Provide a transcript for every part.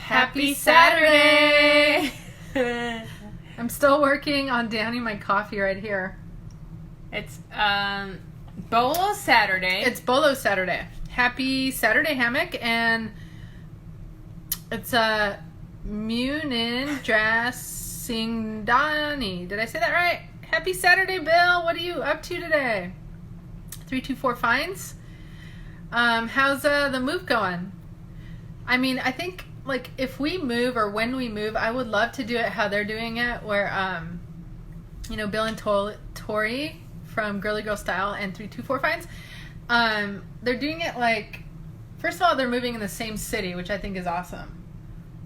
Happy Saturday! I'm still working on downing my coffee right here. It's BOLO Saturday. It's BOLO Saturday. Happy Saturday, Hammock, and it's Munin Drasingdani. Did I say that right? Happy Saturday, Bill. What are you up to today? 324 Fines. How's the move going? I mean, I think like if we move or when we move, I would love to do it how they're doing it, where Bill and Tori from Girly Girl Style and 324 Fines, they're doing it like, first of all, they're moving in the same city, which I think is awesome.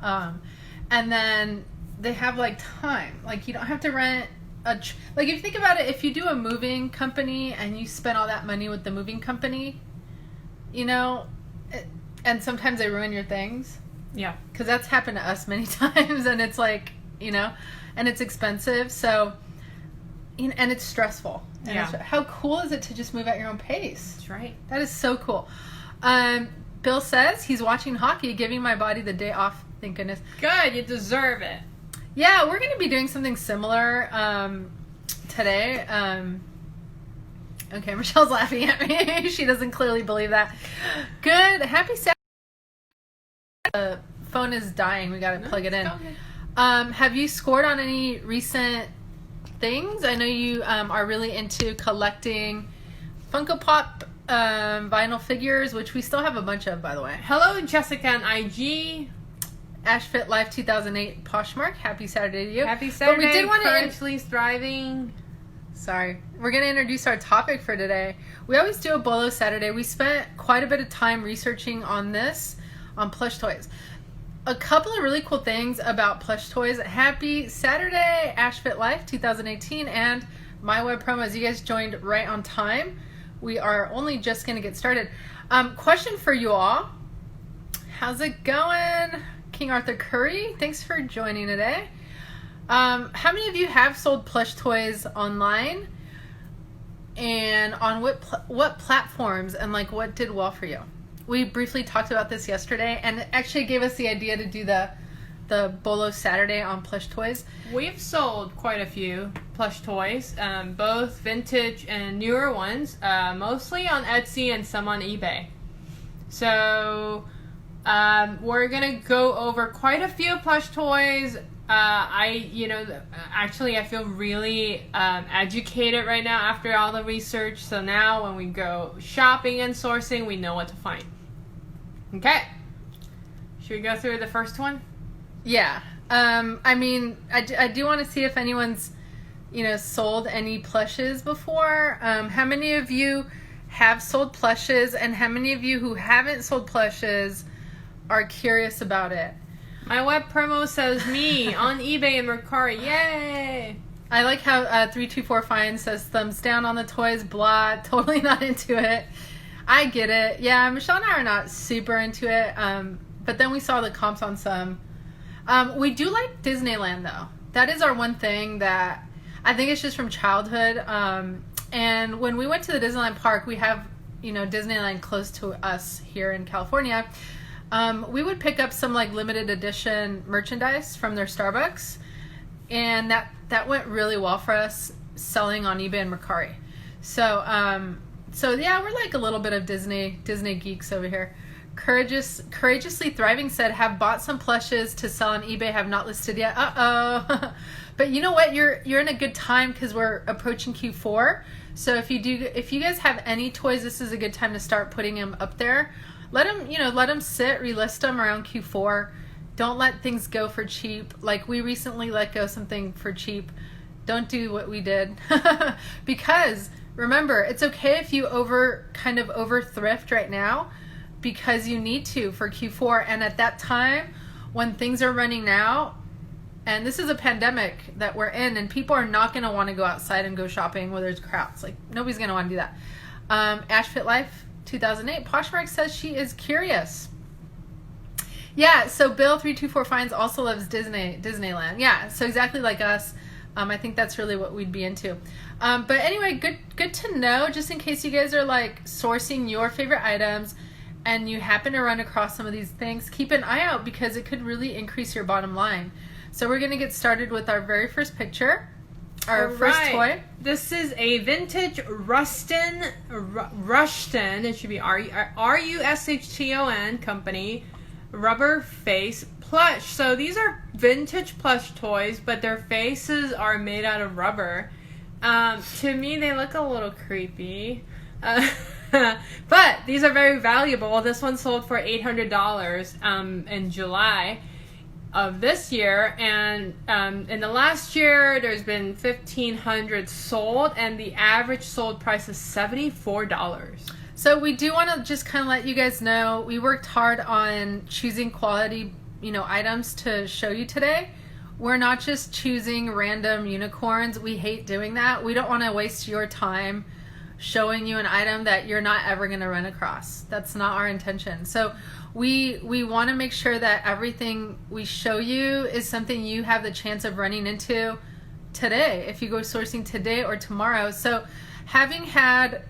And then they have like time, like you don't have to rent like if you think about it, if you do a moving company and you spend all that money with the moving company, and sometimes they ruin your things. Yeah. Because that's happened to us many times, and it's like, and it's expensive, so, and it's stressful. And yeah. How cool is it to just move at your own pace? That's right. That is so cool. Bill says he's watching hockey, giving my body the day off. Thank goodness. Good, you deserve it. Yeah, we're going to be doing something similar today. Okay, Michelle's laughing at me. She doesn't clearly believe that. Good. Happy Saturday. The phone is dying. We got to plug it in. Have you scored on any recent things? I know you are really into collecting Funko Pop vinyl figures, which we still have a bunch of, by the way. Hello, Jessica on IG. Ashfit Life 2008 Poshmark. Happy Saturday to you. Happy Saturday. But we did want to currently thriving. Sorry. We're going to introduce our topic for today. We always do a BOLO Saturday. We spent quite a bit of time researching on this, on plush toys. A couple of really cool things about plush toys. Happy Saturday, Ashfit Life 2018, and my web promos. You guys joined right on time. We are only just going to get started. Question for you all. How's it going? King Arthur Curry, thanks for joining today. How many of you have sold plush toys online? And on what platforms, and like what did well for you? We briefly talked about this yesterday, and it actually gave us the idea to do the BOLO Saturday on plush toys. We've sold quite a few plush toys, both vintage and newer ones, mostly on Etsy and some on eBay. So we're gonna go over quite a few plush toys. Actually I feel really educated right now after all the research. So now when we go shopping and sourcing, we know what to find. Okay. Should we go through the first one? Yeah. I do want to see if anyone's, sold any plushes before. How many of you have sold plushes, and how many of you who haven't sold plushes are curious about it? My web promo says me on eBay and Mercari. Yay! I like how 324 Fine says thumbs down on the toys, blah, totally not into it. I get it. Yeah, Michelle and I are not super into it, but then we saw the comps on some. We do like Disneyland, though. That is our one thing that I think it's just from childhood. And when we went to the Disneyland park, we have, Disneyland close to us here in California. We would pick up some like limited edition merchandise from their Starbucks, and that went really well for us selling on eBay and Mercari. So yeah, we're like a little bit of Disney geeks over here. Courageously Thriving said, have bought some plushes to sell on eBay, have not listed yet. Uh-oh. But you know what? You're in a good time because we're approaching Q4. So if you guys have any toys, this is a good time to start putting them up there. Let them sit, relist them around Q4. Don't let things go for cheap. Like we recently let go something for cheap. Don't do what we did. Because remember, it's okay if you over thrift right now, because you need to for Q4. And at that time, when things are running out, and this is a pandemic that we're in, and people are not going to want to go outside and go shopping where there's crowds. Like nobody's going to want to do that. Ashfit Life 2008 Poshmark says she is curious. Yeah, so Bill 324 Fines also loves Disneyland. Yeah, so exactly like us. I think that's really what we'd be into. But anyway, good to know, just in case you guys are like sourcing your favorite items and you happen to run across some of these things, keep an eye out because it could really increase your bottom line. So we're going to get started with our very first picture, our first toy. This is a vintage RUSTON, it should be RUSHTON company, rubber face plush. So these are vintage plush toys, but their faces are made out of rubber. To me, they look a little creepy. But these are very valuable. This one sold for $800 in July of this year, and in the last year there's been 1,500 sold, and the average sold price is $74. So we do want to just kind of let you guys know we worked hard on choosing quality, items to show you today. We're not just choosing random unicorns. We hate doing that. We don't want to waste your time showing you an item that you're not ever going to run across. That's not our intention. So we want to make sure that everything we show you is something you have the chance of running into today, if you go sourcing today or tomorrow. So having had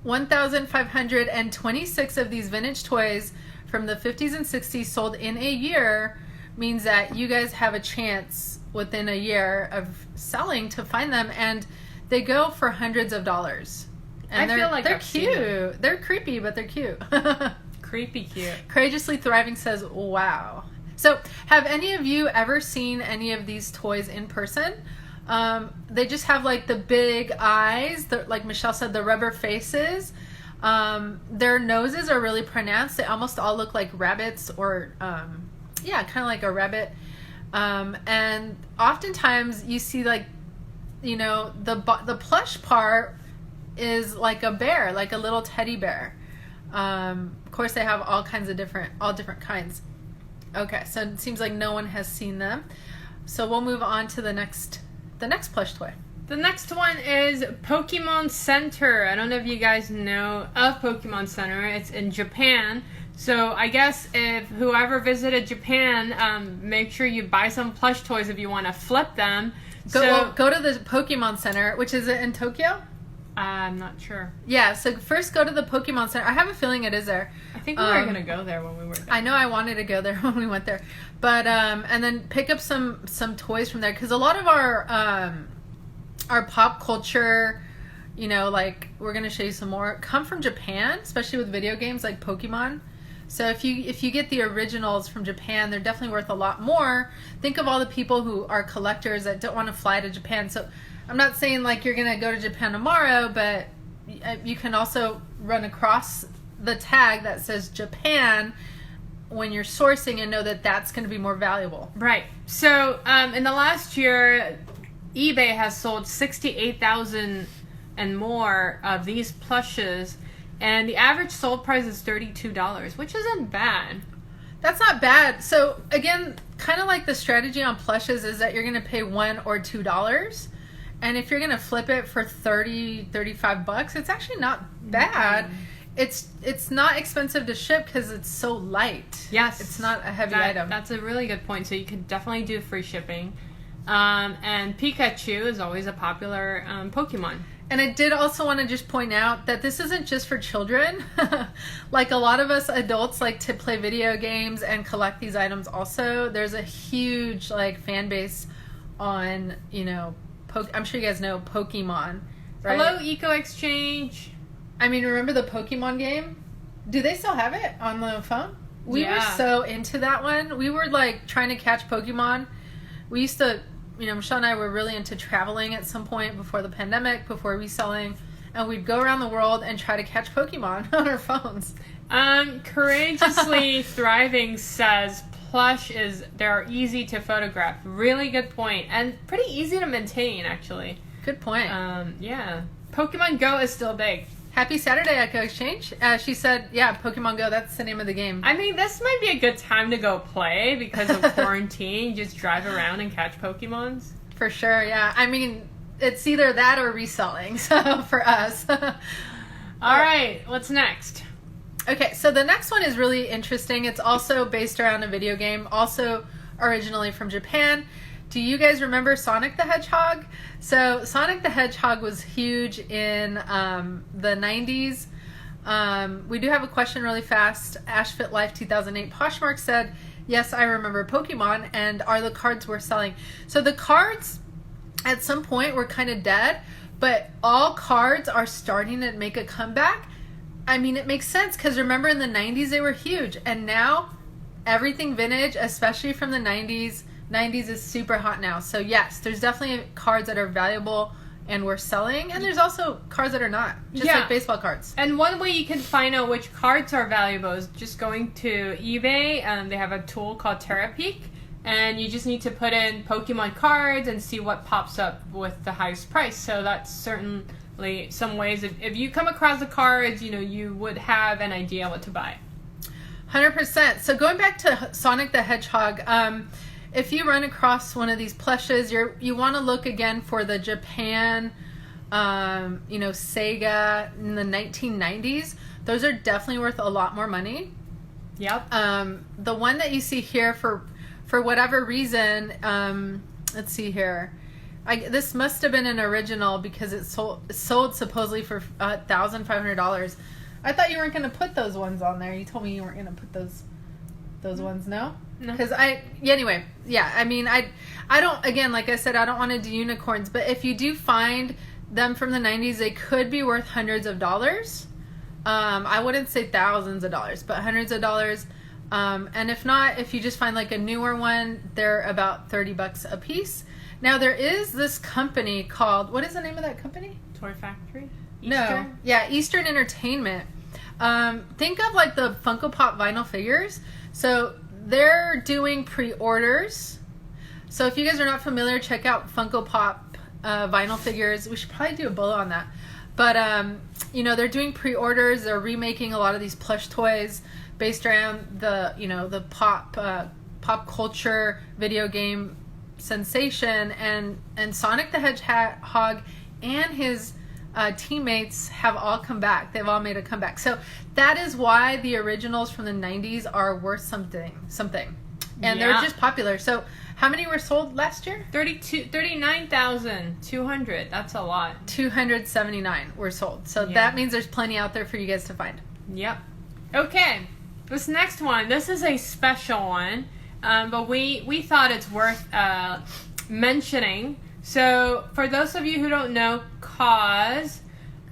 1,526 of these vintage toys from the 50s and 60s sold in a year means that you guys have a chance within a year of selling to find them, and they go for hundreds of dollars. And I feel like they're I've seen them. cute. They're creepy, but they're cute. Creepy cute. Courageously Thriving says, wow. So have any of you ever seen any of these toys in person? They just have like the big eyes, like Michelle said, the rubber faces. Their noses are really pronounced. They almost all look like rabbits, or kind of like a rabbit. And oftentimes you see like, the plush part is like a bear, like a little teddy bear. Of course, they have all different kinds. Okay, so it seems like no one has seen them. So we'll move on to the next plush toy. The next one is Pokemon Center. I don't know if you guys know of Pokemon Center. It's in Japan. So I guess if whoever visited Japan, make sure you buy some plush toys if you want to flip them. Go to the Pokemon Center, which is in Tokyo? I'm not sure. Yeah, so first go to the Pokemon Center. I have a feeling it is there. I think we were going to go there when we were there. I know I wanted to go there when we went there. But, and then pick up some toys from there. Because a lot of our pop culture, like we're going to show you some more, come from Japan, especially with video games like Pokemon. So if you get the originals from Japan, they're definitely worth a lot more. Think of all the people who are collectors that don't want to fly to Japan. So I'm not saying like you're going to go to Japan tomorrow, but you can also run across the tag that says Japan when you're sourcing and know that that's going to be more valuable. Right. So in the last year, eBay has sold 68,000 and more of these plushes, and the average sold price is $32, which isn't bad. That's not bad. So again, kind of like the strategy on plushes is that you're going to pay $1 or $2. And if you're going to flip it for $35, it's actually not bad. Mm-hmm. It's not expensive to ship because it's so light. Yes. It's not a heavy item. That's a really good point. So you could definitely do free shipping. And Pikachu is always a popular Pokemon. And I did also want to just point out that this isn't just for children. Like a lot of us adults like to play video games and collect these items also. There's a huge fan base on, I'm sure you guys know Pokemon, right? Hello, Eco Exchange. I mean, remember the Pokemon game? Do they still have it on the phone? We were so into that one. We were trying to catch Pokemon. We used to, Michelle and I were really into traveling at some point before the pandemic, before reselling, and we'd go around the world and try to catch Pokemon on our phones. Courageously Thriving says they're easy to photograph. Really good point. And pretty easy to maintain, actually. Good point. Yeah. Pokemon Go is still big. Happy Saturday, Echo Exchange. She said, yeah, Pokemon Go, that's the name of the game. I mean, this might be a good time to go play because of quarantine. Just drive around and catch Pokemons. For sure, yeah. I mean, it's either that or reselling, so for us. All right, what's next? Okay, so the next one is really interesting. It's also based around a video game, also originally from Japan. Do you guys remember Sonic the Hedgehog? So Sonic the Hedgehog was huge in the 90s. We do have a question really fast. Ashfit Life 2008 Poshmark said, yes, I remember Pokemon, and are the cards worth selling? So the cards at some point were kind of dead, but all cards are starting to make a comeback. I mean, it makes sense because remember in the 90s they were huge, and now everything vintage, especially from the 90s is super hot now. So yes, there's definitely cards that are valuable and worth selling, and there's also cards that are not, just like baseball cards. And one way you can find out which cards are valuable is just going to eBay, and they have a tool called TerraPeak, and you just need to put in Pokemon cards and see what pops up with the highest price. So that's certainly some ways. If you come across the cards, you know, you would have an idea what to buy. 100%. So going back to Sonic the Hedgehog, if you run across one of these plushes, you want to look again for the Japan, you know, Sega in the 1990s. Those are definitely worth a lot more money. Yep. The one that you see here, for whatever reason, let's see here. This must have been an original because it sold supposedly for $1,500. I thought you weren't going to put those ones on there. You told me you weren't going to put those ones, no? No. Because anyway, yeah, I mean, I don't, again, like I said, I don't want to do unicorns, but if you do find them from the 90s, they could be worth hundreds of dollars. I wouldn't say thousands of dollars, but hundreds of dollars. And if not, if you just find like a newer one, they're about $30 a piece. Now there is this company called, what is the name of that company? Toy Factory? No. Yeah, Eastern Entertainment. Think of like the Funko Pop vinyl figures. So they're doing pre-orders. So if you guys are not familiar, check out Funko Pop vinyl figures. We should probably do a BOLO on that. But, you know, they're doing pre-orders. They're remaking a lot of these plush toys based around the, you know, the pop culture video game sensation. And Sonic the Hedgehog and his teammates have all come back. They've all made a comeback. So that is why the originals from the 90s are worth something. And they're just popular. So how many were sold last year? 39,200. That's a lot. 279 were sold. So that means there's plenty out there for you guys to find. Yep. Okay. This next one, this is a special one, but we thought it's worth mentioning. So, for those of you who don't know KAWS,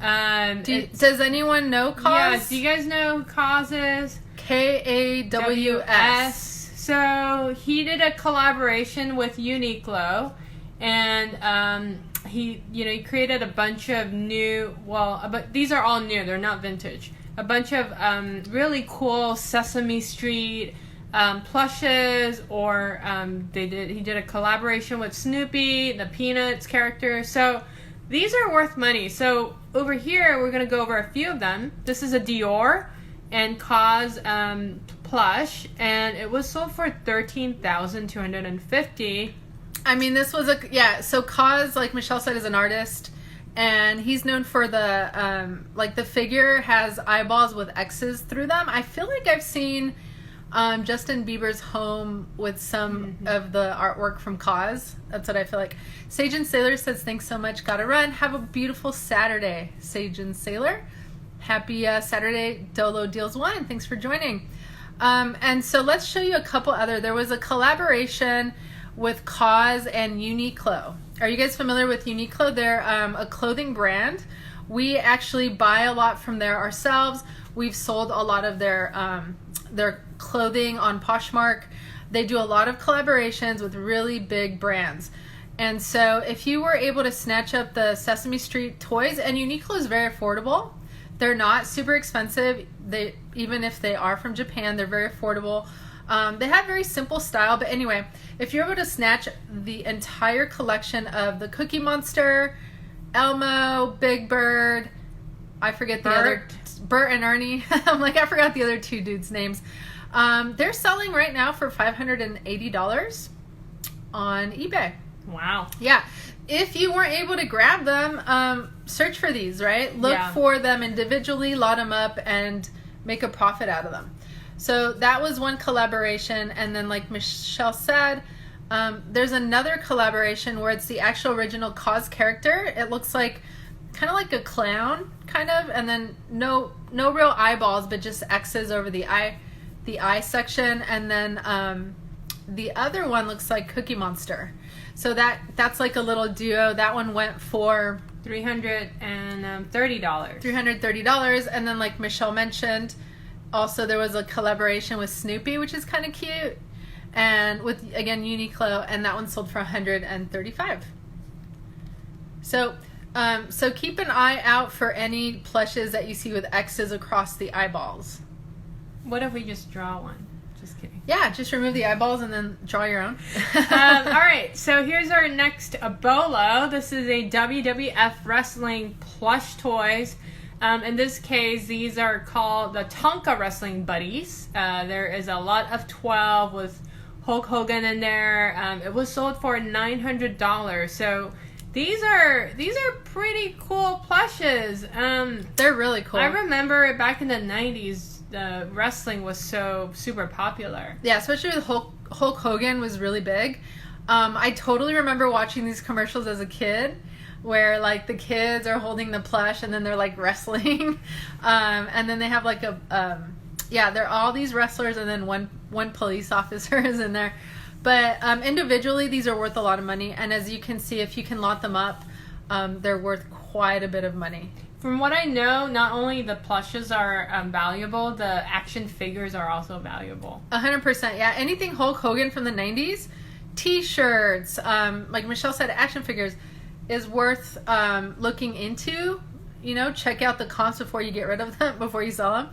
does anyone know KAWS? Yeah, do you guys know who KAWS is? KAWS. So, he did a collaboration with UNIQLO, and he created a bunch of new, but these are all new, they're not vintage. A bunch of really cool Sesame Street plushes, or he did a collaboration with Snoopy, the Peanuts character. So these are worth money. So over here we're going to go over a few of them. This is a DIOR and KAWS plush, and it was sold for $13,250. I mean, this was so KAWS, like Michelle said, is an artist, and he's known for the like the figure has eyeballs with X's through them. I feel like I've seen Justin Bieber's home with some of the artwork from KAWS. That's what I feel like. Sage and Sailor says, thanks so much. Gotta run. Have a beautiful Saturday, Sage and Sailor. Happy Saturday, Dolo Deals Wine. Thanks for joining. And so let's show you a couple other. There was a collaboration with KAWS and UNIQLO. Are you guys familiar with UNIQLO? They're a clothing brand. We actually buy a lot from there ourselves. We've sold a lot of their clothing on Poshmark. They do a lot of collaborations with really big brands. And so if you were able to snatch up the Sesame Street toys, and UNIQLO is very affordable. They're not super expensive. Even if they are from Japan, they're very affordable. They have very simple style, but anyway, if you're able to snatch the entire collection of the Cookie Monster, Elmo, Big Bird, I forget the other, Bert and Ernie. I'm like, I forgot the other two dudes' names. They're selling right now for $580 on eBay. Wow. Yeah. If you weren't able to grab them, search for these, right? Look for them individually, lot them up, and make a profit out of them. So that was one collaboration. And then like Michelle said, there's another collaboration where it's the actual original KAWS character. It looks like kind of like a clown, kind of, and then no real eyeballs, but just X's over the eye section, and then the other one looks like Cookie Monster. So that's like a little duo. That one went for $330. $330, and then like Michelle mentioned, also there was a collaboration with Snoopy, which is kind of cute, and with again UNIQLO, and that one sold for $135. So keep an eye out for any plushes that you see with X's across the eyeballs. What if we just draw one? Just kidding. Yeah, just remove the eyeballs and then draw your own. All right, so here's our next BOLO. This is a WWF Wrestling plush toys. In this case, these are called the Tonka Wrestling Buddies. There is a lot of 12 with Hulk Hogan in there. It was sold for $900. So these are pretty cool plushes. They're really cool. I remember back in the 90s, the wrestling was so super popular. Yeah, especially with Hulk Hogan was really big. I totally remember watching these commercials as a kid, where like the kids are holding the plush and then they're like wrestling, and then they have like they're all these wrestlers and then one police officer is in there. But individually, these are worth a lot of money, and as you can see, if you can lot them up, they're worth quite a bit of money. From what I know, not only the plushes are valuable, the action figures are also valuable. 100%, yeah. Anything Hulk Hogan from the 90s, T-shirts, like Michelle said, action figures is worth looking into. You know, check out the comps before you get rid of them, before you sell them.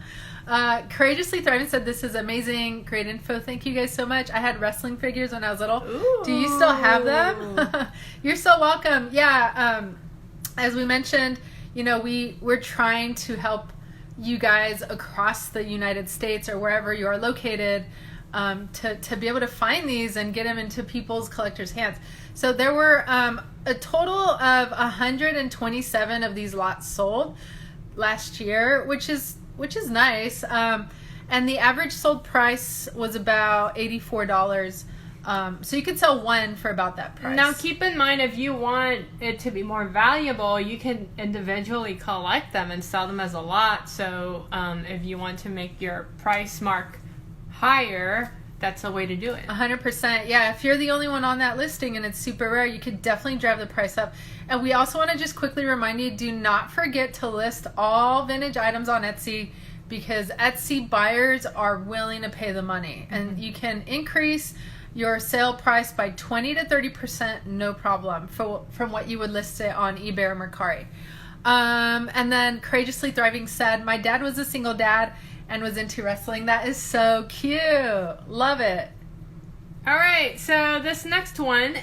Courageously Thriving said, this is amazing, great info, thank you guys so much. I had wrestling figures when I was little. Ooh. Do you still have them? You're so welcome. Yeah, as we mentioned, you know, we're trying to help you guys across the United States or wherever you are located, to be able to find these and get them into people's collectors' hands. So there were a total of 127 of these lots sold last year, which is nice. And the average sold price was about $84. So you could sell one for about that price. Now keep in mind, if you want it to be more valuable, you can individually collect them and sell them as a lot. So if you want to make your price mark higher, that's a way to do it. 100%. Yeah, if you're the only one on that listing and it's super rare, you could definitely drive the price up. And we also want to just quickly remind you, do not forget to list all vintage items on Etsy, because Etsy buyers are willing to pay the money. And you can increase your sale price by 20 to 30%, no problem, from what you would list it on eBay or Mercari. And then Courageously Thriving said, my dad was a single dad and was into wrestling. That is so cute. Love it. All right, so this next one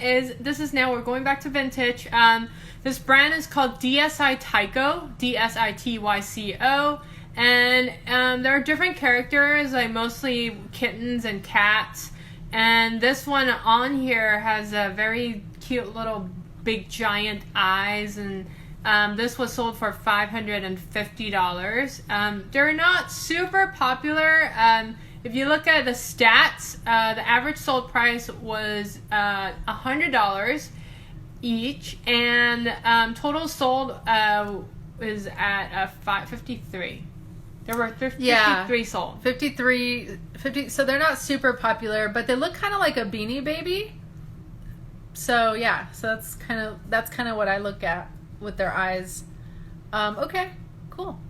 now we're going back to vintage. This brand is called TYCO, DSITYCO, and there are different characters, like mostly kittens and cats. And this one on here has a very cute little big giant eyes, and this was sold for $550. They're not super popular. If you look at the stats, the average sold price was $100 each, and total sold is at 553. There were 53 sold. 50. So they're not super popular, but they look kind of like a Beanie Baby. So yeah, so that's kind of what I look at with their eyes. Okay, cool.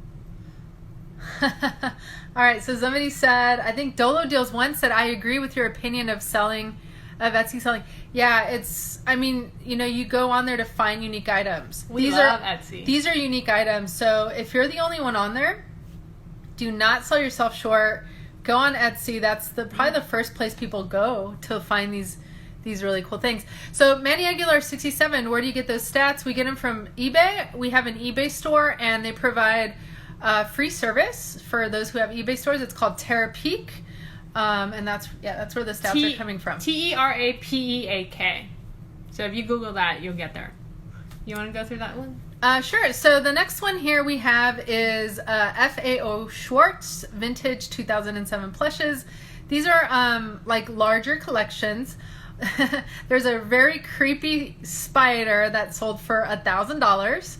All right, so somebody said, I think Dolo Deals 1 said, I agree with your opinion of Etsy selling. Yeah, it's, I mean, you know, you go on there to find unique items. We love Etsy. These are unique items. So if you're the only one on there, do not sell yourself short. Go on Etsy. That's probably the first place people go to find these really cool things. So Manny Aguilar 67, where do you get those stats? We get them from eBay. We have an eBay store, and they provide free service for those who have eBay stores. It's called Terapeak, and that's where the stats are coming from. TERAPEAK. So if you Google that, you'll get there. You want to go through that one? Sure. So the next one here we have is FAO Schwarz Vintage 2007 plushes. These are like larger collections. There's a very creepy spider that sold for $1,000.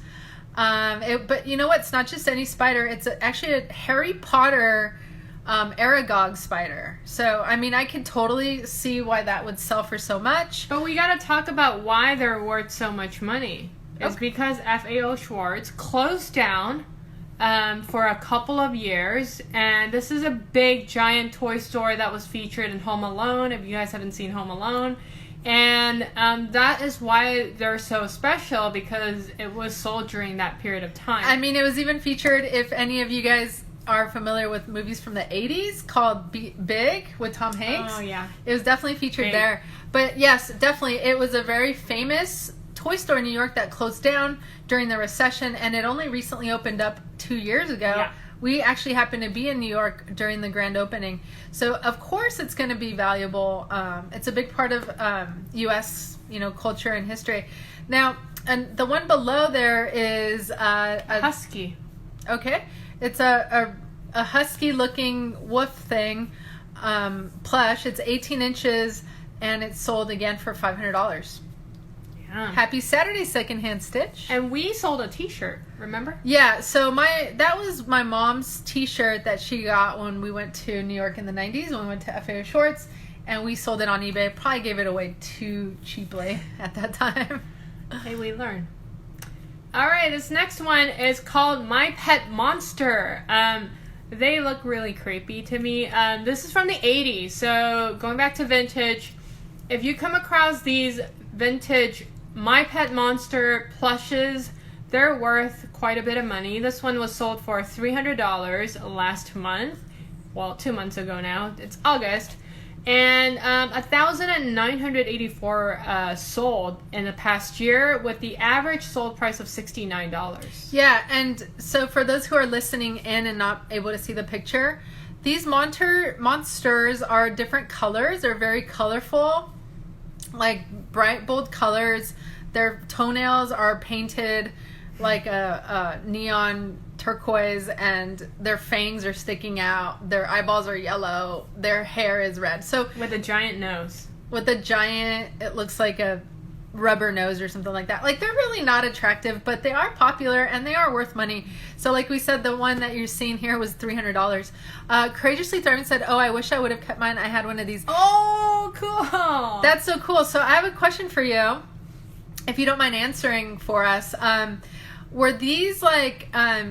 But you know what? It's not just any spider. It's actually a Harry Potter HEDGEHOG spider. So, I mean, I could totally see why that would sell for so much. But we got to talk about why they're worth so much money. It's because FAO Schwarz closed down for a couple of years. And this is a big, giant toy store that was featured in Home Alone, if you guys haven't seen Home Alone. And that is why they're so special, because it was sold during that period of time. I mean, it was even featured, if any of you guys are familiar with movies from the 80s called Big with Tom Hanks. Oh, yeah. It was definitely featured there. But yes, definitely, it was a very famous toy store in New York that closed down during the recession, and it only recently opened up 2 years ago. Yeah. We actually happened to be in New York during the grand opening. So, of course, it's going to be valuable. It's a big part of U.S. culture and history. Now, and the one below there is a husky. Okay. It's a husky-looking wolf thing, plush. It's 18 inches, and it's sold again for $500. Yeah. Happy Saturday, Secondhand Stitch. And we sold a T-shirt, remember? Yeah, so that was my mom's T-shirt that she got when we went to New York in the 90s, when we went to FAO Schwarz, and we sold it on eBay. Probably gave it away too cheaply at that time. Hey, we learn. All right, this next one is called My Pet Monster. They look really creepy to me. This is from the 80s, so going back to vintage, if you come across these vintage My Pet Monster plushes, they're worth quite a bit of money. This one was sold for $300 last month. Well, 2 months ago now. It's August. And 1,984 sold in the past year, with the average sold price of $69. Yeah, and so for those who are listening in and not able to see the picture, these monsters are different colors. They're very colorful, like bright, bold colors. Their toenails are painted like a neon turquoise, and their fangs are sticking out. Their eyeballs are yellow. Their hair is red. So with a giant nose. With a giant, it looks like a rubber nose or something like that. Like, they're really not attractive, but they are popular and they are worth money. So like we said, the one that you're seeing here was $300. Courageously Thriving said, "Oh, I wish I would have kept mine. I had one of these." Oh, cool. That's so cool. So I have a question for you, if you don't mind answering for us. Were these like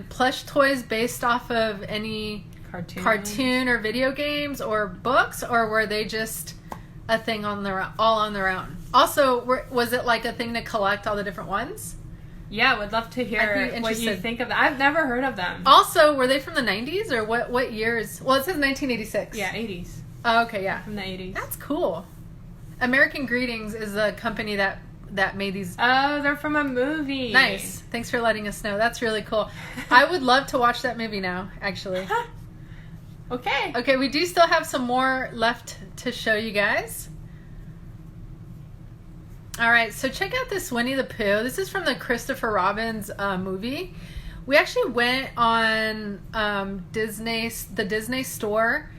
plush toys based off of any cartoon or video games or books, or were they just a thing all on their own? Also, was it like a thing to collect all the different ones? Yeah, would love to hear what you think of that. I've never heard of them. Also, were they from the 90s or what years? Well, it says 1986. Yeah, 80s. Oh, okay, yeah. From the 80s. That's cool. American Greetings is a company that made these. Oh, they're from a movie. Nice. Thanks for letting us know. That's really cool. I would love to watch that movie now, actually. Okay. Okay, we do still have some more left to show you guys. All right, so check out this Winnie the Pooh. This is from the Christopher Robin's movie. We actually went on the Disney store,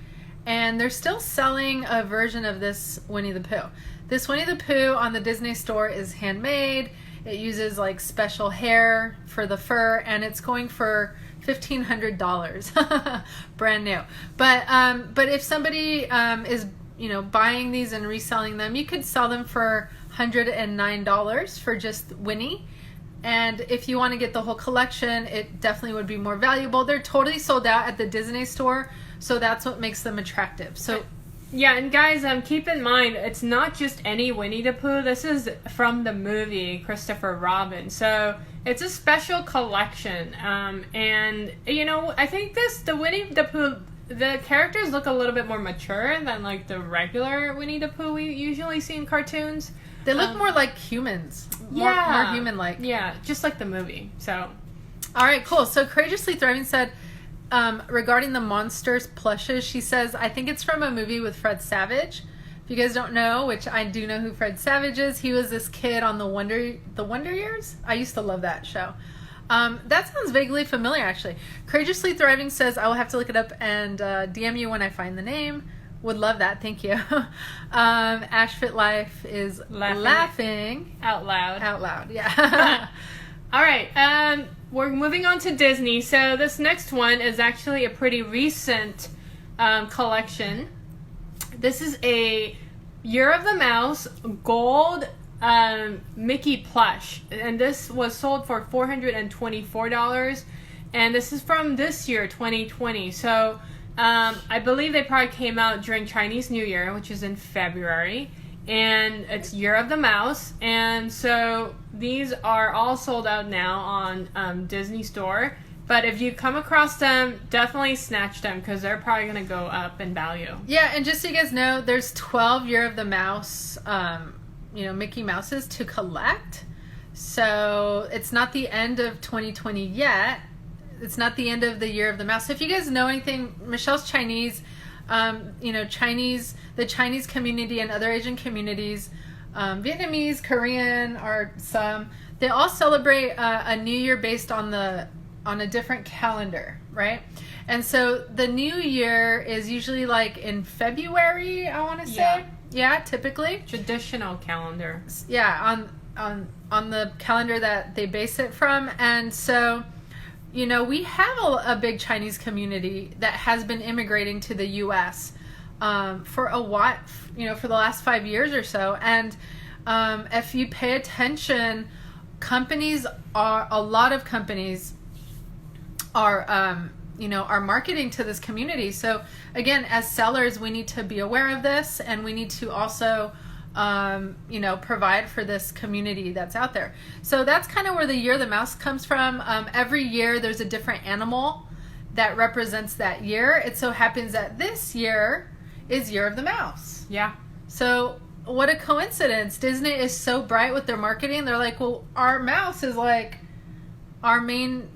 and they're still selling a version of this Winnie the Pooh. This Winnie the Pooh on the Disney store is handmade. It uses like special hair for the fur, and it's going for $1,500, brand new. But if somebody is buying these and reselling them, you could sell them for $109 for just Winnie. And if you want to get the whole collection, it definitely would be more valuable. They're totally sold out at the Disney store, so that's what makes them attractive. So. Yeah, and guys, keep in mind, it's not just any Winnie the Pooh. This is from the movie Christopher Robin. So it's a special collection. And, I think the Winnie the Pooh, the characters look a little bit more mature than, like, the regular Winnie the Pooh we usually see in cartoons. They look more like humans. More human-like. Yeah, just like the movie. So. All right, cool. So Courageously Thriving said, regarding the monsters plushes, she says, I think it's from a movie with Fred Savage. If you guys don't know, which I do know who Fred Savage is, he was this kid on the Wonder Years. I used to love that show. That sounds vaguely familiar, actually. Courageously Thriving says, I will have to look it up and DM you when I find the name. Would love that. Thank you. Ashfit Life is laughing out loud. Out loud, yeah. All right. we're moving on to Disney. So this next one is actually a pretty recent collection. This is a Year of the Mouse gold Mickey plush, and this was sold for $424, and this is from this year, 2020. So I believe they probably came out during Chinese New Year, which is in February, and it's Year of the Mouse. And so these are all sold out now on Disney Store. But if you come across them, definitely snatch them because they're probably going to go up in value. Yeah, and just so you guys know, there's 12 Year of the Mouse, Mickey Mouses to collect. So it's not the end of 2020 yet. It's not the end of the Year of the Mouse. So if you guys know anything, Michelle's Chinese, the Chinese community and other Asian communities, Vietnamese, Korean are some. They all celebrate a New Year based on a different calendar, right? And so the New Year is usually like in February, I want to say. Yeah, typically. Traditional calendar. Yeah, on the calendar that they base it from. And so, we have a big Chinese community that has been immigrating to the U.S. For a while, for the last 5 years or so. And if you pay attention, a lot of companies are marketing to this community. So again, as sellers, we need to be aware of this, and we need to also provide for this community that's out there. So that's kind of where the Year of the Mouse comes from. Every year there's a different animal that represents that year. It so happens that this year is Year of the Mouse. Yeah. So what a coincidence. Disney is so bright with their marketing. They're like, well, our mouse is like our main,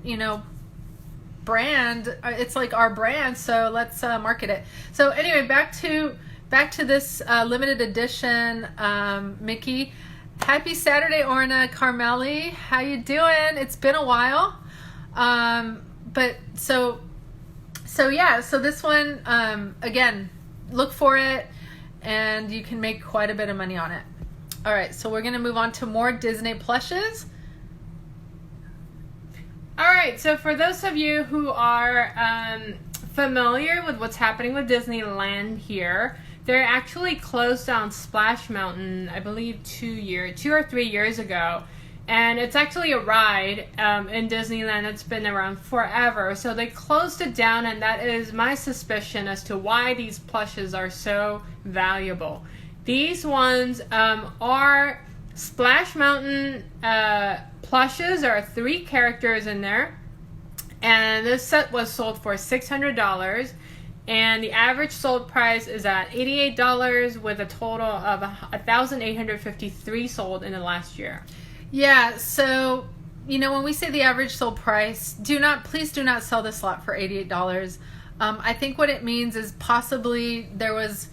brand. It's like our brand, so let's market it. So anyway, back to this limited edition Mickey. Happy Saturday, Orna Carmeli. How you doing? It's been a while. But so this one, again, look for it, and you can make quite a bit of money on it. All right, so we're going to move on to more Disney plushes. All right, so for those of you who are familiar with what's happening with Disneyland here, they're actually closed down Splash Mountain, I believe 2 or 3 years ago. And it's actually a ride in Disneyland that's been around forever. So they closed it down, and that is my suspicion as to why these plushes are so valuable. These ones are Splash Mountain plushes. There are 3 characters in there. And this set was sold for $600. And the average sold price is at $88 with a total of 1,853 sold in the last year. Yeah, so, when we say the average sold price, please do not sell this lot for $88. I think what it means is possibly there was,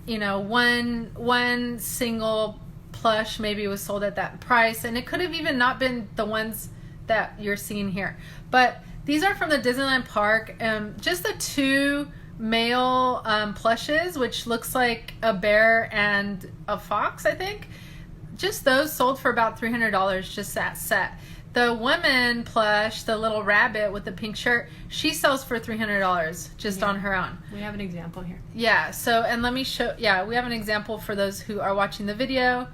one single plush maybe was sold at that price, and it could have even not been the ones that you're seeing here. But these are from the Disneyland park. Just the 2 male plushes, which looks like a bear and a fox, I think. Just those sold for about $300, just that set. The woman plush, the little rabbit with the pink shirt, she sells for $300 just on her own. We have an example here. Yeah, so, and let me show, we have an example for those who are watching the video.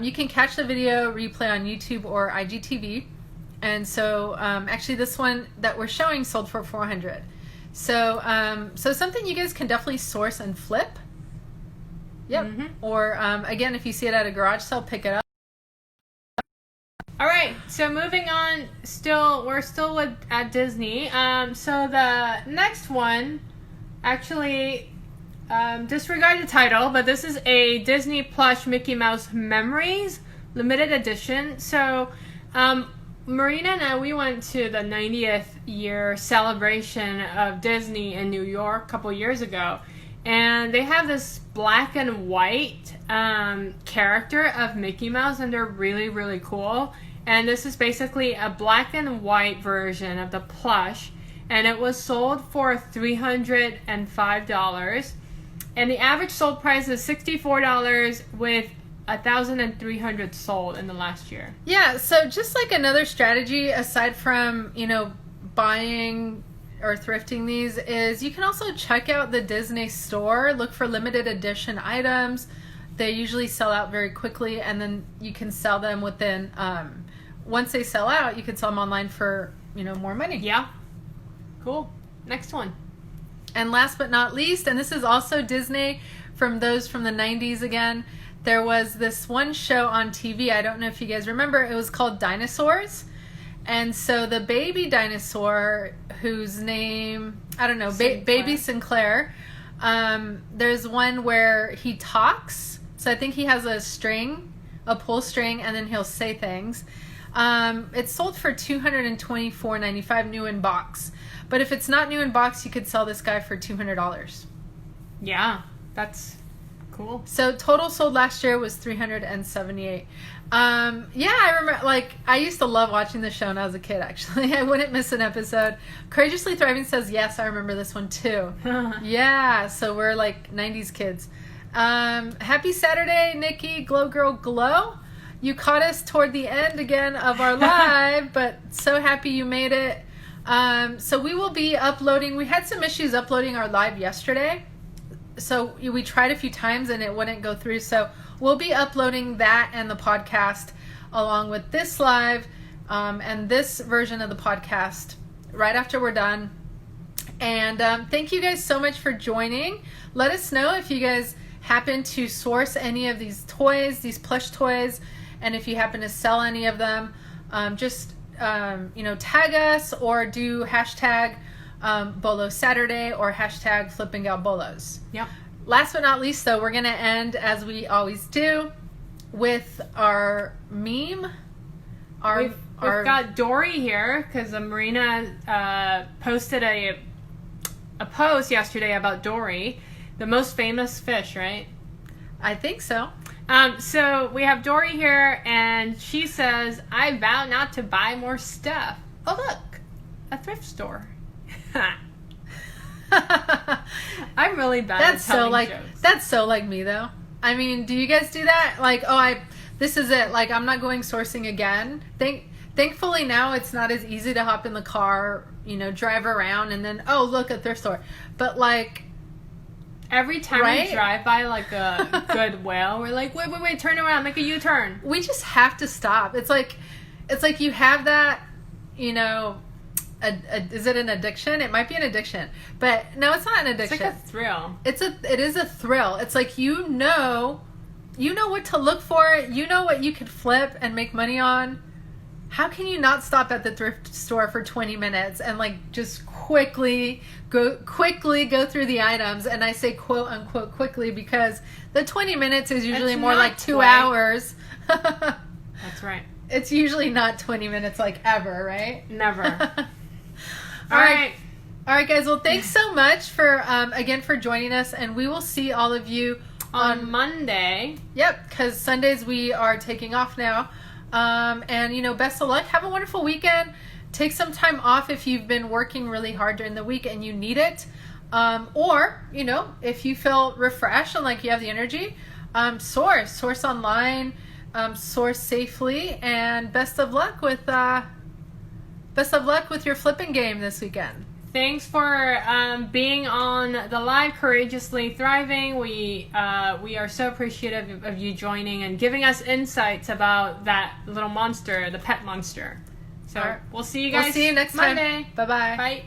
You can catch the video replay on YouTube or IGTV. And so, actually this one that we're showing sold for $400. So, so something you guys can definitely source and flip. Yep. Mm-hmm. Or, again, if you see it at a garage sale, pick it up. All right, so moving on, we're still at Disney. So the next one, actually, disregard the title, but this is a Disney Plush Mickey Mouse Memories limited edition. So, Marina and I, we went to the 90th year celebration of Disney in New York a couple years ago. And they have this black and white character of Mickey Mouse, and they're really, really cool. And this is basically a black and white version of the plush. And it was sold for $305. And the average sold price is $64 with 1,300 sold in the last year. Yeah, so just like another strategy aside from, buying or thrifting these is you can also check out the Disney store, look for limited edition items. They usually sell out very quickly, and then you can sell them within, once they sell out, you can sell them online for, more money. Yeah. Cool. Next one. And last but not least, and this is also Disney, from those from the 90s again, there was this one show on TV, I don't know if you guys remember, it was called Dinosaurs. And so the baby dinosaur, whose name, I don't know, Baby Sinclair, there's one where he talks. So I think he has a pull string, and then he'll say things. It's sold for $224.95 new in box. But if it's not new in box, you could sell this guy for $200. Yeah, that's cool. So total sold last year was $378. Yeah, I remember, I used to love watching the show when I was a kid, actually. I wouldn't miss an episode. Courageously Thriving says, yes, I remember this one too. Yeah, so we're 90s kids. Happy Saturday, Nikki, Glow Girl Glow. You caught us toward the end again of our live, but so happy you made it. So we will be uploading. We had some issues uploading our live yesterday. So we tried a few times and it wouldn't go through. So we'll be uploading that and the podcast along with this live and this version of the podcast right after we're done. And thank you guys so much for joining. Let us know if you guys happen to source any of these toys, these plush toys, and if you happen to sell any of them, just tag us or do hashtag BOLO Saturday or hashtag Flipping Gal Bolos. Yep. Last but not least, though, we're going to end, as we always do, with our meme. We've got Dory here because Marina posted a post yesterday about Dory, the most famous fish, right? I think so. So we have Dory here, and she says, I vow not to buy more stuff. Oh, look, a thrift store. I'm really bad at telling jokes. That's so like me, though. I mean, do you guys do that? This is it. I'm not going sourcing again. Thankfully now it's not as easy to hop in the car, drive around and then, oh, look, a thrift store. But every time we drive by a Goodwill, we're like, wait, turn around, make a U-turn. We just have to stop. It's like you have that, is it an addiction? It might be an addiction, but no, it's not an addiction. It's like a thrill. It is a thrill. It's like you know what to look for. You know what you could flip and make money on. How can you not stop at the thrift store for 20 minutes and just quickly go through the items? And I say quote unquote quickly because the 20 minutes is usually more like 2 hours. That's right. It's usually not 20 minutes ever, right? Never. All right, guys. Well, thanks so much for again for joining us, and we will see all of you on Monday. Yep, because Sundays we are taking off now. And best of luck. Have a wonderful weekend. Take some time off if you've been working really hard during the week and you need it. Or if you feel refreshed and like you have the energy, source online, source safely, and best of luck with your flipping game this weekend. Thanks for being on the live Courageously Thriving. We are so appreciative of you joining and giving us insights about that little monster, the pet monster. So we'll see you guys. We'll see you next Monday. time. Bye-bye. Bye.